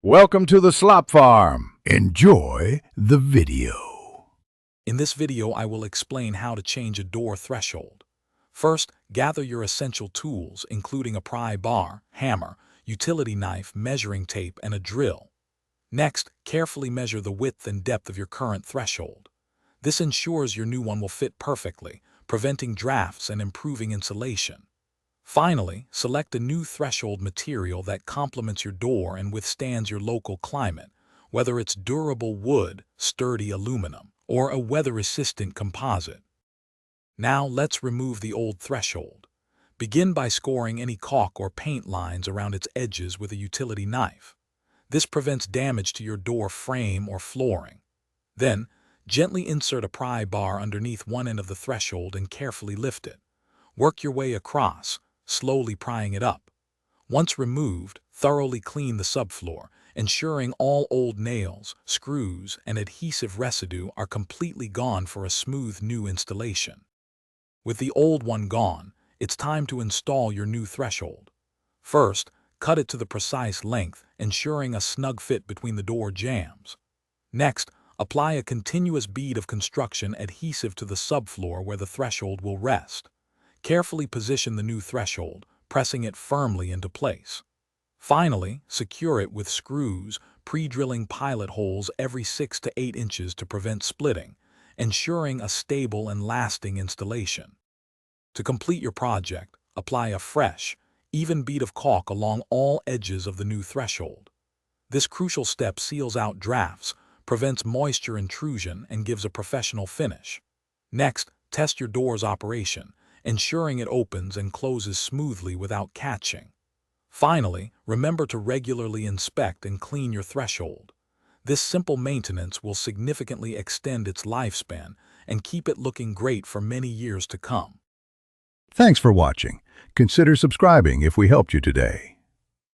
Welcome to the slop farm. Enjoy the video. In this video, I will explain how to change a door threshold. First, gather your essential tools, including a pry bar, hammer, utility knife, measuring tape, and a drill. Next, carefully measure the width and depth of your current threshold. This ensures your new one will fit perfectly, preventing drafts and improving insulation. Finally, select a new threshold material that complements your door and withstands your local climate, whether it's durable wood, sturdy aluminum, or a weather-resistant composite. Now let's remove the old threshold. Begin by scoring any caulk or paint lines around its edges with a utility knife. This prevents damage to your door frame or flooring. Then, gently insert a pry bar underneath one end of the threshold and carefully lift it. Work your way across, slowly prying it up. Once removed, thoroughly clean the subfloor, ensuring all old nails, screws, and adhesive residue are completely gone for a smooth new installation. With the old one gone, it's time to install your new threshold. First, cut it to the precise length, ensuring a snug fit between the door jambs. Next, apply a continuous bead of construction adhesive to the subfloor where the threshold will rest. Carefully position the new threshold, pressing it firmly into place. Finally, secure it with screws, pre-drilling pilot holes every 6 to 8 inches to prevent splitting, ensuring a stable and lasting installation. To complete your project, apply a fresh, even bead of caulk along all edges of the new threshold. This crucial step seals out drafts, prevents moisture intrusion, and gives a professional finish. Next, test your door's operation, ensuring it opens and closes smoothly without catching. Finally, remember to regularly inspect and clean your threshold. This simple maintenance will significantly extend its lifespan and keep it looking great for many years to come. Thanks for watching. Consider subscribing if we helped you today.